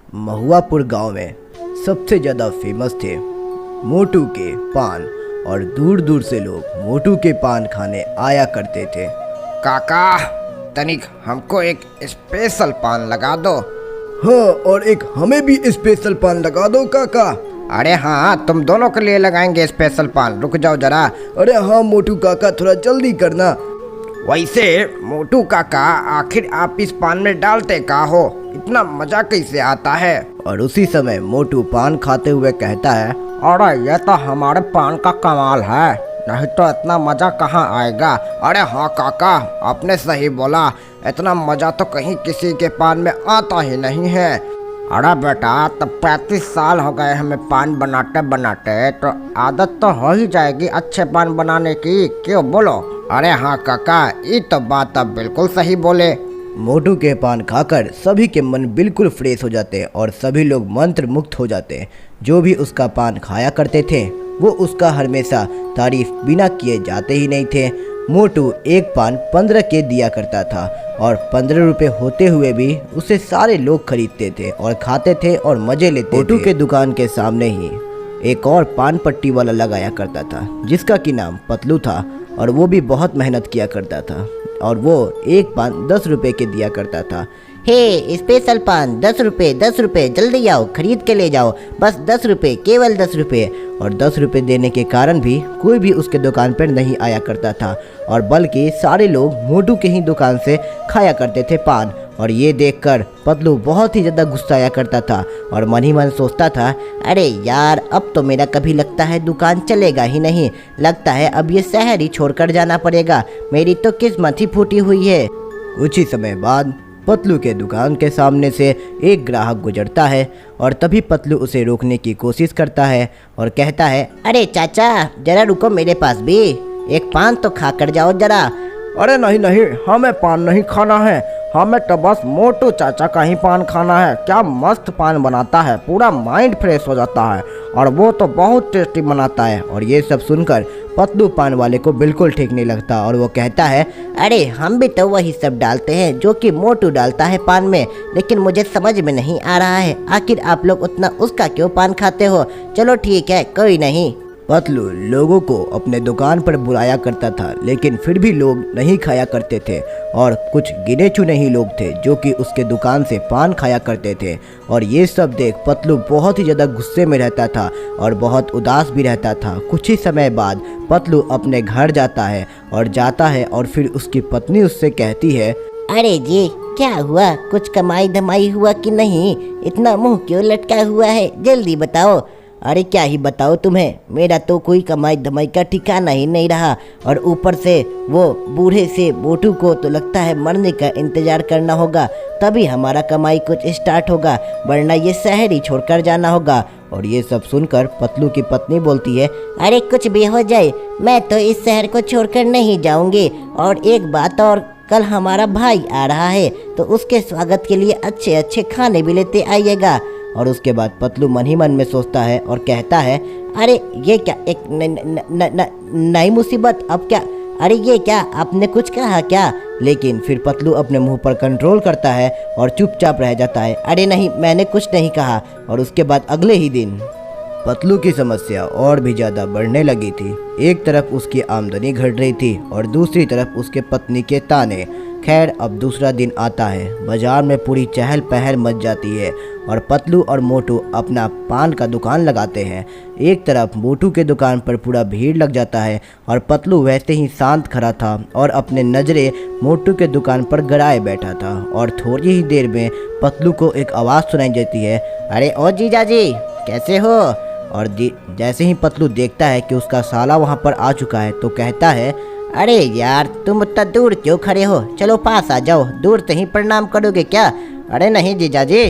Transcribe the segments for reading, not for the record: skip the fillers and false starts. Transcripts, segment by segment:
महुआपुर गांव में सबसे ज़्यादा फेमस थे मोटू के पान और दूर दूर से लोग मोटू के पान खाने आया करते थे। काका तनिक हमको एक स्पेशल पान लगा दो। हाँ, और एक हमें भी स्पेशल पान लगा दो काका। अरे हाँ, तुम दोनों के लिए लगाएंगे स्पेशल पान, रुक जाओ जरा। अरे हाँ मोटू काका, थोड़ा जल्दी करना। वैसे मोटू काका, आखिर आप इस पान में डालते का हो? इतना मजा कैसे आता है? और उसी समय मोटू पान खाते हुए कहता है, अरे ये तो हमारे पान का कमाल है, नहीं तो इतना मजा कहाँ आएगा। अरे हाँ काका, आपने सही बोला, इतना मजा तो कहीं किसी के पान में आता ही नहीं है। अरे बेटा, तब 35 साल हो गए हमें पान बनाते बनाते, तो आदत तो हो ही जाएगी अच्छे पान बनाने की, क्यों बोलो? अरे हाँ काका, ये तो बात आप बिल्कुल सही बोले। मोटू के पान खाकर सभी के मन बिल्कुल फ्रेश हो जाते और सभी लोग मंत्र मुक्त हो जाते। जो भी उसका पान खाया करते थे वो उसका हमेशा तारीफ बिना किए जाते ही नहीं थे। मोटू एक पान 15 के दिया करता था और 15 रुपये होते हुए भी उसे सारे लोग खरीदते थे और खाते थे और मजे लेते। मोटू के दुकान के सामने ही एक और पान पट्टी वाला लगाया करता था जिसका कि नाम पतलू था और वो भी बहुत मेहनत किया करता था और वो एक पान 10 रुपये के दिया करता था। हे स्पेशल पान 10 रुपये, 10 रुपये, जल्दी आओ खरीद के ले जाओ, बस 10 रुपये, केवल 10 रुपये। और 10 रुपये देने के कारण भी कोई भी उसके दुकान पर नहीं आया करता था और बल्कि सारे लोग मोटू के ही दुकान से खाया करते थे पान। और ये देखकर पतलू बहुत ही ज़्यादा गुस्साया करता था और मन ही मन सोचता था, अरे यार, अब तो मेरा कभी लगता है दुकान चलेगा ही नहीं, लगता है अब ये शहर ही छोड़कर जाना पड़ेगा, मेरी तो किस्मत ही फूटी हुई है। कुछ ही समय बाद पतलू के दुकान के सामने से एक ग्राहक गुजरता है और तभी पतलू उसे रोकने की कोशिश करता है और कहता है, अरे चाचा जरा रुको, मेरे पास भी एक पान तो खा कर जाओ जरा। अरे नहीं नहीं, हमें पान नहीं खाना है, हमें तो बस मोटू चाचा का ही पान खाना है। क्या मस्त पान बनाता है, पूरा माइंड फ्रेश हो जाता है और वो तो बहुत टेस्टी बनाता है। और ये सब सुनकर पतलू पान वाले को बिल्कुल ठीक नहीं लगता और वो कहता है, अरे हम भी तो वही सब डालते हैं जो कि मोटू डालता है पान में, लेकिन मुझे समझ में नहीं आ रहा है आखिर आप लोग उतना उसका क्यों पान खाते हो। चलो ठीक है, कोई नहीं। पतलू लोगों को अपने दुकान पर बुलाया करता था लेकिन फिर भी लोग नहीं खाया करते थे और कुछ गिने चुने ही लोग थे जो कि उसके दुकान से पान खाया करते थे। और ये सब देख पतलू बहुत ही ज़्यादा गुस्से में रहता था और बहुत उदास भी रहता था। कुछ ही समय बाद पतलू अपने घर जाता है और फिर उसकी पत्नी उससे कहती है, अरे जी क्या हुआ, कुछ कमाई धमाई हुआ कि नहीं, इतना मुंह क्यों लटका हुआ है, जल्दी बताओ। अरे क्या ही बताओ तुम्हें, मेरा तो कोई कमाई धमाई का ठिकाना ही नहीं रहा और ऊपर से वो बूढ़े से मोटू को तो लगता है मरने का इंतजार करना होगा तभी हमारा कमाई कुछ स्टार्ट होगा, वरना ये शहर ही छोड़कर जाना होगा। और ये सब सुनकर पतलू की पत्नी बोलती है, अरे कुछ भी हो जाए मैं तो इस शहर को छोड़कर नहीं जाऊंगी। और एक बात और, कल हमारा भाई आ रहा है तो उसके स्वागत के लिए अच्छे अच्छे खाने भी लेते आइएगा। और उसके बाद पतलू मन ही मन में सोचता है और कहता है, अरे ये क्या, एक नई मुसीबत, अब क्या, अरे ये क्या, आपने कुछ कहा क्या? लेकिन फिर पतलू अपने मुंह पर कंट्रोल करता है और चुपचाप रह जाता है, अरे नहीं मैंने कुछ नहीं कहा। और उसके बाद अगले ही दिन पतलू की समस्या और भी ज़्यादा बढ़ने लगी थी। एक तरफ उसकी आमदनी घट रही थी और दूसरी तरफ उसके पत्नी के ताने। खैर अब दूसरा दिन आता है, बाजार में पूरी चहल पहल मच जाती है और पतलू और मोटू अपना पान का दुकान लगाते हैं। एक तरफ मोटू के दुकान पर पूरा भीड़ लग जाता है और पतलू वैसे ही शांत खड़ा था और अपने नज़रें मोटू के दुकान पर गड़ाए बैठा था। और थोड़ी ही देर में पतलू को एक आवाज़ सुनाई देती है, अरे ओ जीजा जी कैसे हो? और जैसे ही पतलू देखता है कि उसका साला वहाँ पर आ चुका है तो कहता है, अरे यार तुम इतना दूर क्यों खड़े हो, चलो पास आ जाओ, दूर से ही प्रणाम करोगे क्या? अरे नहीं जीजा जी।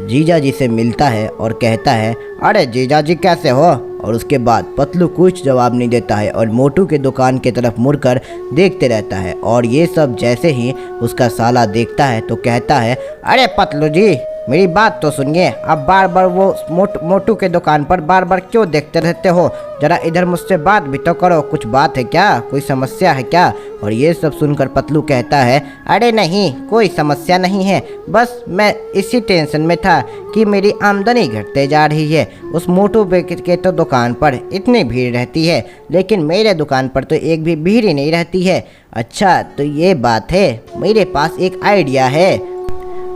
जीजा जी से मिलता है और कहता है, अरे जीजा जी कैसे हो? और उसके बाद पतलू कुछ जवाब नहीं देता है और मोटू के दुकान की तरफ मुड़कर देखते रहता है। और ये सब जैसे ही उसका साला देखता है तो कहता है, अरे पतलू जी मेरी बात तो सुनिए, अब बार बार वो मोटू के दुकान पर बार बार क्यों देखते रहते हो? जरा इधर मुझसे बात भी तो करो, कुछ बात है क्या, कोई समस्या है क्या? और ये सब सुनकर पतलू कहता है, अरे नहीं, कोई समस्या नहीं है, बस मैं इसी टेंशन में था कि मेरी आमदनी घटते जा रही है। उस मोटू के तो दुकान पर इतनी भीड़ रहती है, लेकिन मेरे दुकान पर तो एक भी भीड़ ही नहीं रहती है। अच्छा तो ये बात है, मेरे पास एक आइडिया है।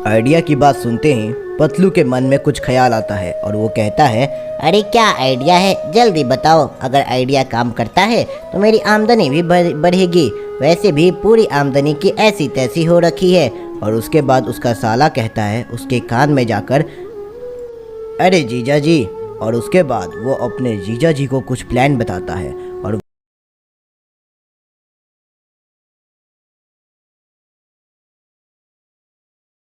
आइडिया की बात सुनते ही पतलू के मन में कुछ ख्याल आता है और वो कहता है, अरे क्या आइडिया है, जल्दी बताओ। अगर आइडिया काम करता है तो मेरी आमदनी भी बढ़ेगी। वैसे भी पूरी आमदनी की ऐसी तैसी हो रखी है। और उसके बाद उसका साला कहता है उसके कान में जाकर, अरे जीजा जी। और उसके बाद वो अपने जीजा जी को कुछ प्लान बताता है